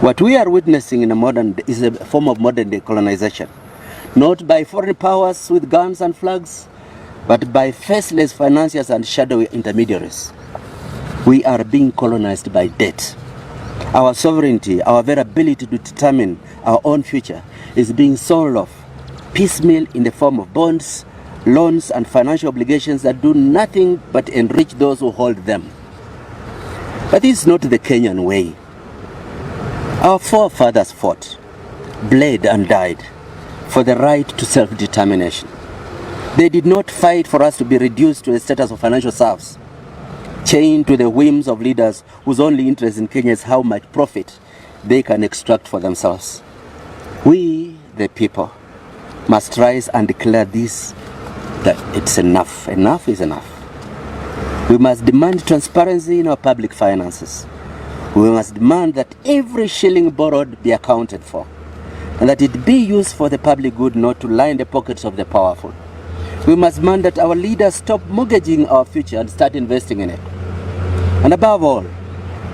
What we are witnessing in is a form of modern day colonization, not by foreign powers with guns and flags, but by faceless financiers and shadowy intermediaries. We are being colonized by debt. Our sovereignty, our very ability to determine our own future is being sold off piecemeal in the form of bonds, loans, and financial obligations that do nothing but enrich those who hold them. But this is not the Kenyan way. Our forefathers fought, bled, and died for the right to self-determination. They did not fight for us to be reduced to the status of financial serfs, chained to the whims of leaders whose only interest in Kenya is how much profit they can extract for themselves. We, the people, must rise and declare this, that it's enough. Enough is enough. We must demand transparency in our public finances. We must demand that every shilling borrowed be accounted for, and that it be used for the public good, not to line the pockets of the powerful. We must demand that our leaders stop mortgaging our future and start investing in it. And above all,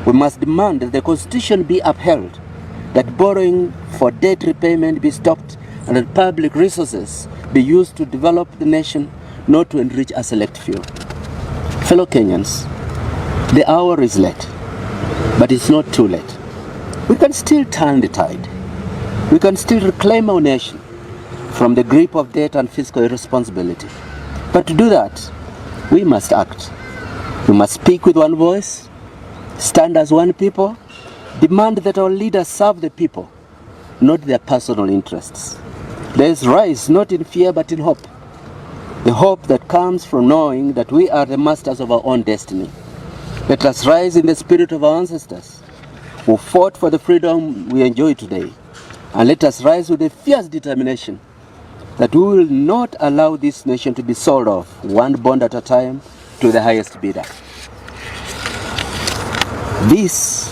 we must demand that the Constitution be upheld, that borrowing for debt repayment be stopped, and that public resources be used to develop the nation, not to enrich a select few. Fellow Kenyans, the hour is late, but it's not too late. We can still turn the tide. We can still reclaim our nation from the grip of debt and fiscal irresponsibility. But to do that, we must act. We must speak with one voice, stand as one people, demand that our leaders serve the people, not their personal interests. Let us rise not in fear but in hope. The hope that comes from knowing that we are the masters of our own destiny. Let us rise in the spirit of our ancestors who fought for the freedom we enjoy today. And let us rise with a fierce determination that we will not allow this nation to be sold off, one bond at a time, to the highest bidder. This,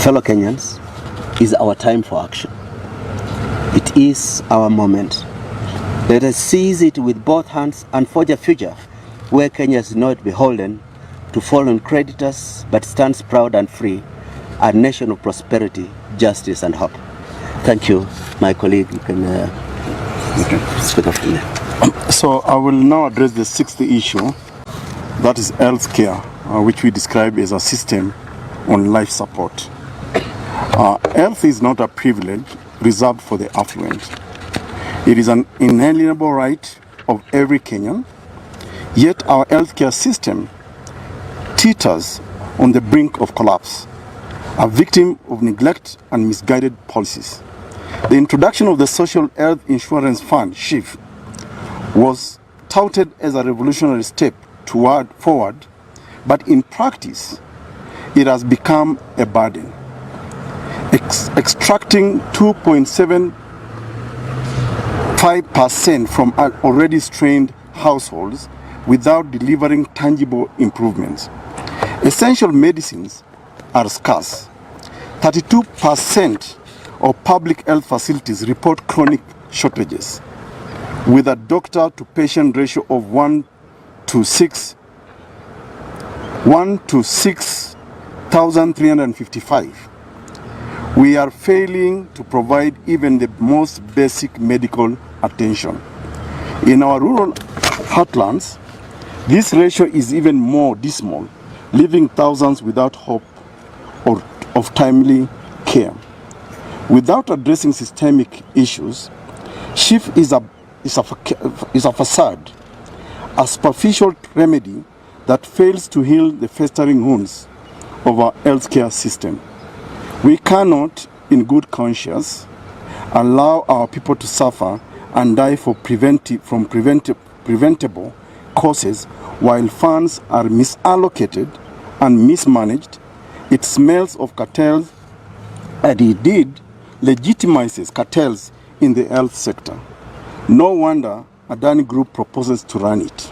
fellow Kenyans, is our time for action. It is our moment. Let us seize it with both hands and forge a future where Kenya is not beholden to fallen creditors, but stands proud and free, a nation of prosperity, justice, and hope. Thank you, my colleague. You can speak up from there. So I will now address the sixth issue, that is health care, which we describe as a system on life support. Health is not a privilege reserved for the affluent. It is an inalienable right of every Kenyan, yet our healthcare system teeters on the brink of collapse, a victim of neglect and misguided policies. The introduction of the Social Health Insurance Fund, SHIF, was touted as a revolutionary step forward, but in practice, it has become a burden. Extracting 2.75% from already strained households without delivering tangible improvements. Essential medicines are scarce. 32% of public health facilities report chronic shortages, with a doctor-to-patient ratio of 1 to 6,355. We are failing to provide even the most basic medical attention. In our rural heartlands, this ratio is even more dismal, leaving thousands without hope of timely care. Without addressing systemic issues, SHIF is a facade, a superficial remedy that fails to heal the festering wounds of our healthcare system. We cannot, in good conscience, allow our people to suffer and die from preventable causes while funds are misallocated and mismanaged. It smells of cartels, and indeed legitimizes cartels in the health sector. No wonder Adani Group proposes to run it.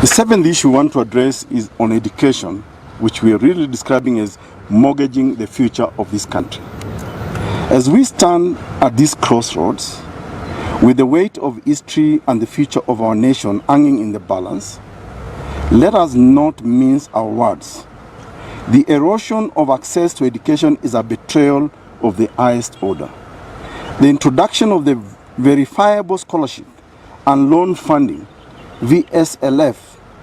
The seventh issue we want to address is on education, which we are really describing as mortgaging the future of this country. As we stand at this crossroads, with the weight of history and the future of our nation hanging in the balance, let us not mince our words. The erosion of access to education is a betrayal of the highest order. The introduction of the verifiable scholarship and loan funding VSLF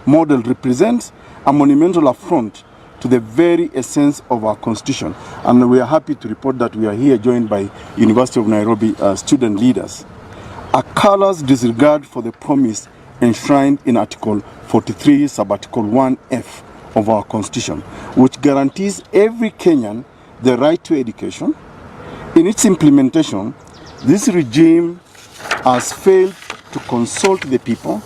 model represents a monumental affront to the very essence of our constitution. And we are happy to report that we are here joined by University of Nairobi student leaders. A callous disregard for the promise enshrined in Article 43, Subarticle 1F of our constitution, which guarantees every Kenyan the right to education. In its implementation, this regime has failed to consult the people,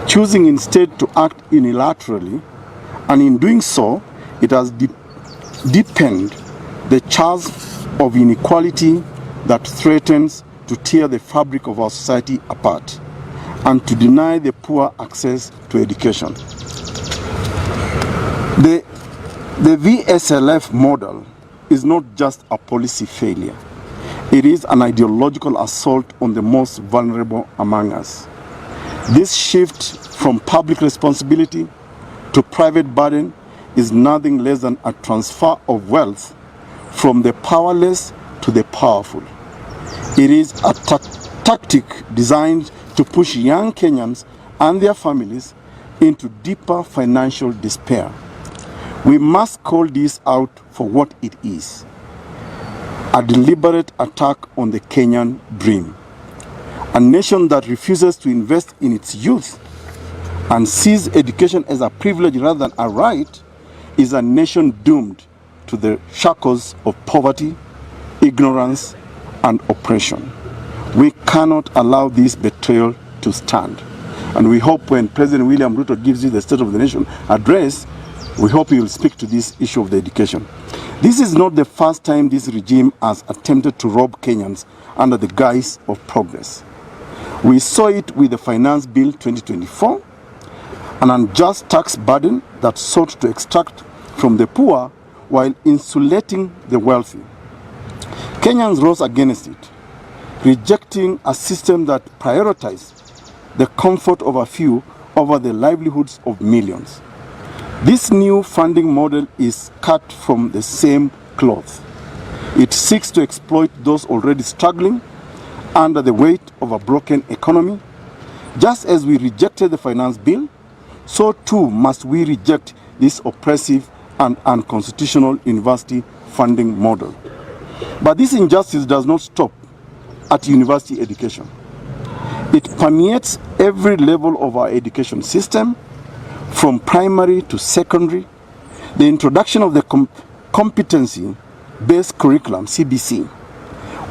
choosing instead to act unilaterally, and in doing so, it has deepened the charge of inequality that threatens to tear the fabric of our society apart and to deny the poor access to education. The VSLF model is not just a policy failure. It is an ideological assault on the most vulnerable among us. This shift from public responsibility to private burden is nothing less than a transfer of wealth from the powerless to the powerful. It is a tactic designed to push young Kenyans and their families into deeper financial despair. We must call this out for what it is: a deliberate attack on the Kenyan dream. A nation that refuses to invest in its youth and sees education as a privilege rather than a right is a nation doomed to the shackles of poverty, ignorance, and oppression. We cannot allow this betrayal to stand. And we hope when President William Ruto gives you the State of the Nation address, we hope he will speak to this issue of the education. This is not the first time this regime has attempted to rob Kenyans under the guise of progress. We saw it with the Finance Bill 2024, an unjust tax burden that sought to extract from the poor while insulating the wealthy. Kenyans rose against it, rejecting a system that prioritized the comfort of a few over the livelihoods of millions. This new funding model is cut from the same cloth. It seeks to exploit those already struggling under the weight of a broken economy. Just as we rejected the Finance Bill, so too must we reject this oppressive and unconstitutional university funding model. But this injustice does not stop at university education. It permeates every level of our education system, from primary to secondary. The introduction of the competency-based curriculum, CBC,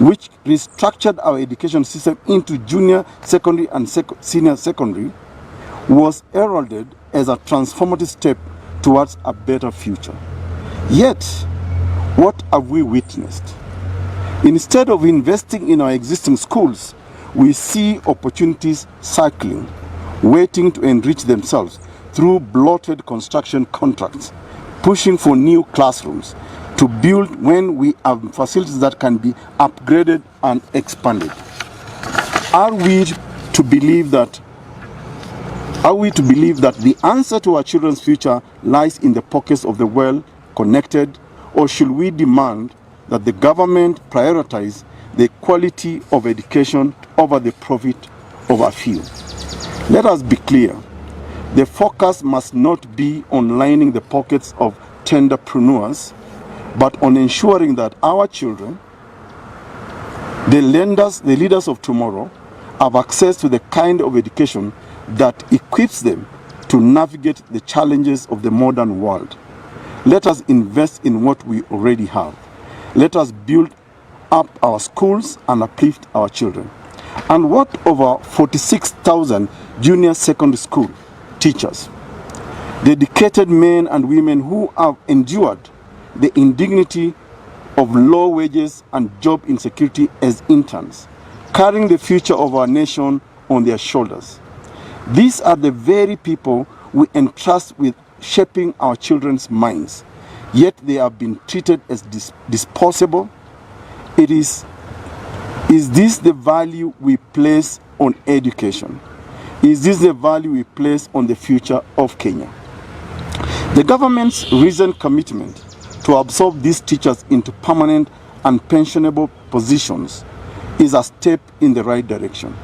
which restructured our education system into junior secondary and senior secondary, was heralded as a transformative step towards a better future. Yet, what have we witnessed? Instead of investing in our existing schools, we see opportunities cycling, waiting to enrich themselves through bloated construction contracts, pushing for new classrooms to build when we have facilities that can be upgraded and expanded. Are we to believe that the answer to our children's future lies in the pockets of the well-connected, or should we demand that the government prioritize the quality of education over the profit of a few? Let us be clear. The focus must not be on lining the pockets of tenderpreneurs, but on ensuring that our children, the leaders of tomorrow, have access to the kind of education that equips them to navigate the challenges of the modern world. Let us invest in what we already have. Let us build up our schools and uplift our children. And what over 46,000 junior secondary school teachers, dedicated men and women who have endured the indignity of low wages and job insecurity as interns, carrying the future of our nation on their shoulders. These are the very people we entrust with shaping our children's minds, yet they have been treated as disposable. Is this the value we place on education? Is this the value we place on the future of Kenya? The government's recent commitment to absorb these teachers into permanent and pensionable positions is a step in the right direction.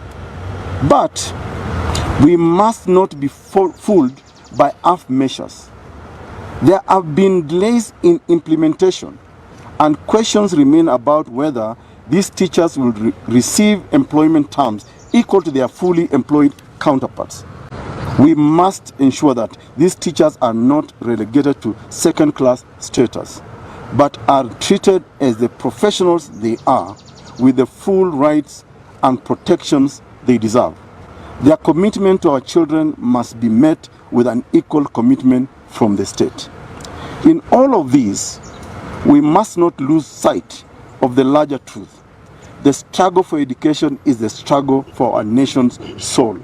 But we must not be fooled by half measures. There have been delays in implementation, and questions remain about whether these teachers will receive employment terms equal to their fully employed counterparts. We must ensure that these teachers are not relegated to second-class status, but are treated as the professionals they are, with the full rights and protections they deserve. Their commitment to our children must be met with an equal commitment from the state. In all of these, we must not lose sight of the larger truth. The struggle for education is the struggle for our nation's soul.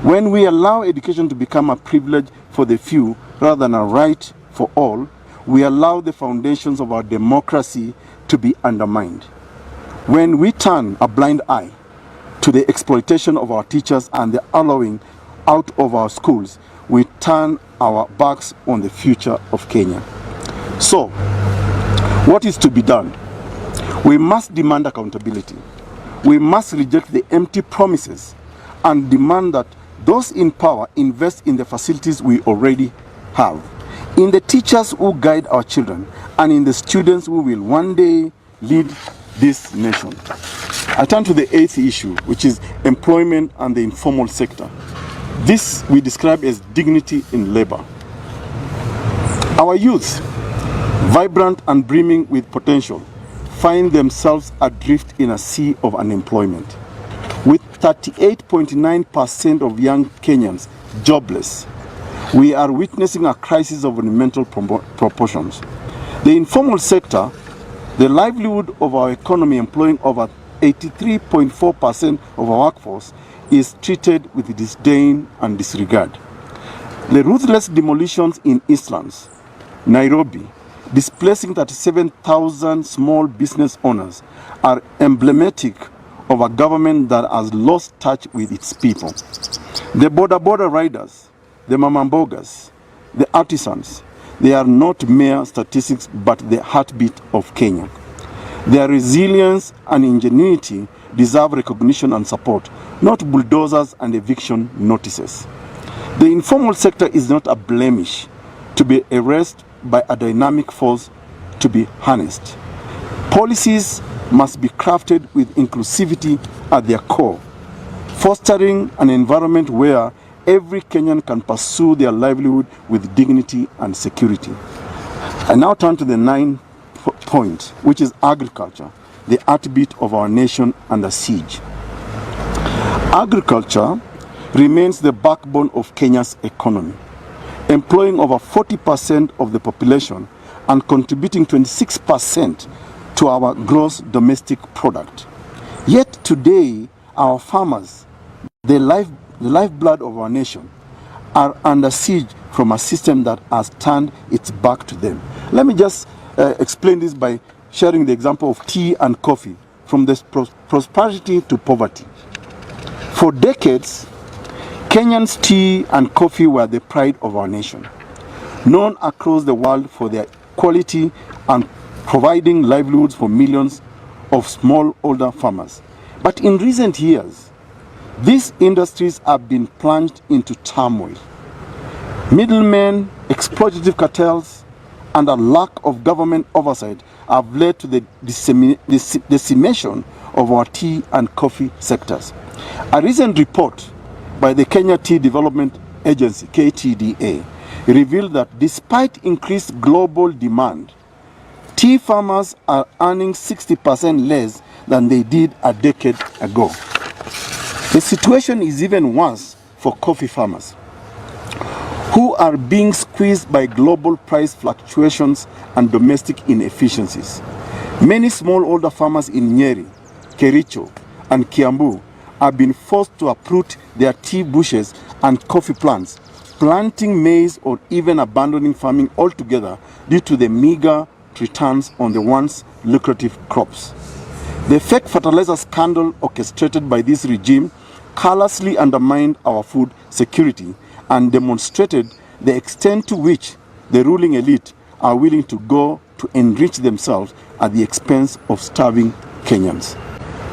When we allow education to become a privilege for the few rather than a right for all, we allow the foundations of our democracy to be undermined. When we turn a blind eye to the exploitation of our teachers and the allowing out of our schools, we turn our backs on the future of Kenya. So, what is to be done? We must demand accountability. We must reject the empty promises and demand that those in power invest in the facilities we already have, in the teachers who guide our children, and in the students who will one day lead this nation. I turn to the eighth issue, which is employment and the informal sector. This we describe as dignity in labor. Our youth, vibrant and brimming with potential, find themselves adrift in a sea of unemployment. With 38.9% of young Kenyans jobless, we are witnessing a crisis of monumental proportions. The informal sector, the livelihood of our economy, employing over 83.4% of our workforce, is treated with disdain and disregard. The ruthless demolitions in Eastlands, Nairobi, displacing 37,000 small business owners, are emblematic of a government that has lost touch with its people. The border riders, the mamambogas, the artisans, they are not mere statistics but the heartbeat of Kenya. Their resilience and ingenuity deserve recognition and support, not bulldozers and eviction notices. The informal sector is not a blemish to be erased by a dynamic force to be harnessed. Policies must be crafted with inclusivity at their core, fostering an environment where every Kenyan can pursue their livelihood with dignity and security. I now turn to the ninth point, which is agriculture, the heartbeat of our nation under siege. Agriculture remains the backbone of Kenya's economy, employing over 40% of the population and contributing 26% to our gross domestic product. Yet today, our farmers, the lifeblood of our nation, are under siege from a system that has turned its back to them. Let me just explain this by sharing the example of tea and coffee, from this prosperity to poverty. For decades, Kenyans' tea and coffee were the pride of our nation, known across the world for their quality and providing livelihoods for millions of smallholder farmers. But in recent years, these industries have been plunged into turmoil. Middlemen, exploitative cartels, and a lack of government oversight have led to the decimation of our tea and coffee sectors. A recent report by the Kenya Tea Development Agency, KTDA, revealed that despite increased global demand, tea farmers are earning 60% less than they did a decade ago. The situation is even worse for coffee farmers, who are being squeezed by global price fluctuations and domestic inefficiencies. Many smallholder farmers in Nyeri, Kericho, and Kiambu have been forced to uproot their tea bushes and coffee plants, planting maize or even abandoning farming altogether due to the meager returns on the once lucrative crops. The fake fertilizer scandal orchestrated by this regime callously undermined our food security and demonstrated the extent to which the ruling elite are willing to go to enrich themselves at the expense of starving Kenyans.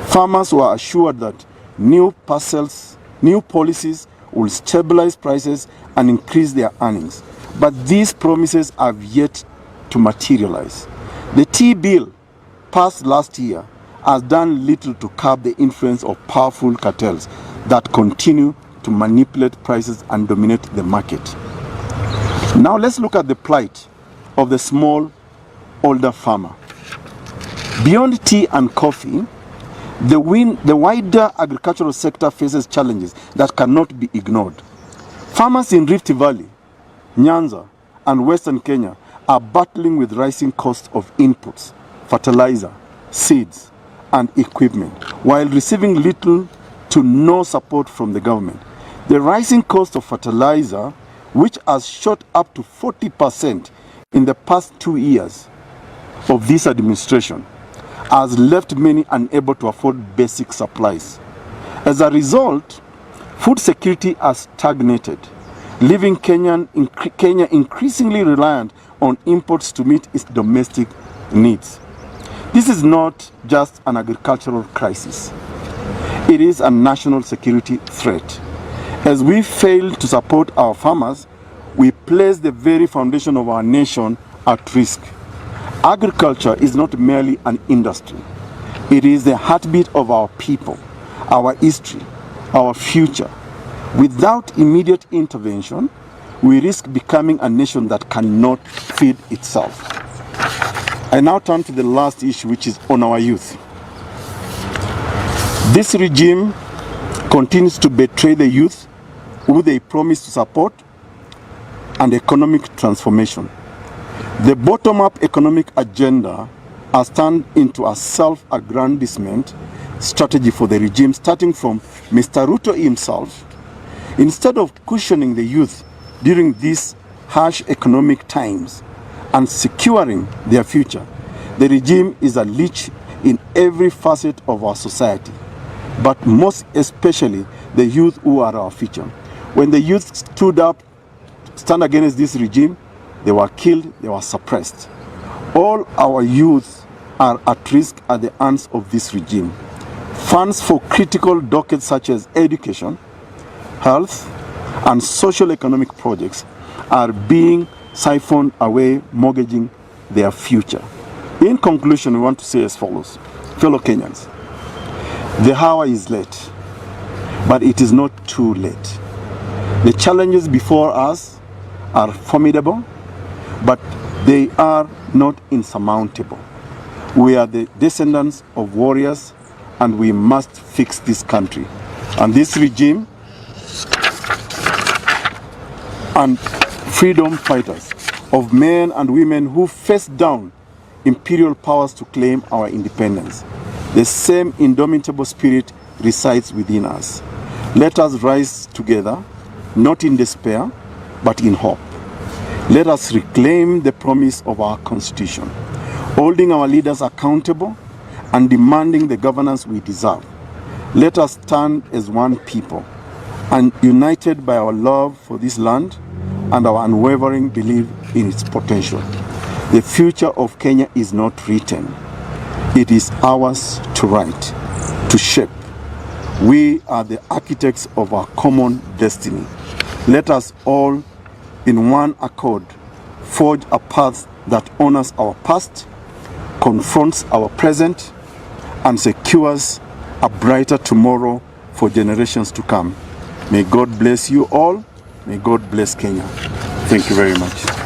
Farmers were assured that new policies will stabilize prices and increase their earnings. But these promises have yet to materialize. The tea bill passed last year has done little to curb the influence of powerful cartels that continue to manipulate prices and dominate the market. Now let's look at the plight of the small, older farmer. Beyond tea and coffee, the wider agricultural sector faces challenges that cannot be ignored. Farmers in Rift Valley, Nyanza, and Western Kenya are battling with rising costs of inputs, fertilizer, seeds, and equipment, while receiving little to no support from the government. The rising cost of fertilizer, which has shot up to 40% in the past 2 years of this administration, has left many unable to afford basic supplies. As a result, food security has stagnated, leaving Kenya increasingly reliant on imports to meet its domestic needs. This is not just an agricultural crisis. It is a national security threat. As we fail to support our farmers, we place the very foundation of our nation at risk. Agriculture is not merely an industry. It is the heartbeat of our people, our history, our future. Without immediate intervention, we risk becoming a nation that cannot feed itself. I now turn to the last issue, which is on our youth. This regime continues to betray the youth who they promise to support and economic transformation. The bottom-up economic agenda has turned into a self-aggrandizement strategy for the regime, starting from Mr. Ruto himself. Instead of cushioning the youth during these harsh economic times and securing their future, the regime is a leech in every facet of our society, but most especially the youth who are our future. When the youth stand against this regime, they were killed, they were suppressed. All our youth are at risk at the hands of this regime. Funds for critical dockets such as education, health, and social economic projects are being siphoned away, mortgaging their future. In conclusion, we want to say as follows. Fellow Kenyans, the hour is late, but it is not too late. The challenges before us are formidable, but they are not insurmountable. We are the descendants of warriors, and we must fix this country. And this regime and freedom fighters of men and women who faced down imperial powers to claim our independence. The same indomitable spirit resides within us. Let us rise together, not in despair, but in hope. Let us reclaim the promise of our Constitution, holding our leaders accountable and demanding the governance we deserve. Let us stand as one people and united by our love for this land and our unwavering belief in its potential. The future of Kenya is not written. It is ours to write, to shape. We are the architects of our common destiny. Let us all, in one accord, forge a path that honors our past, confronts our present, and secures a brighter tomorrow for generations to come. May God bless you all. May God bless Kenya. Thank you very much.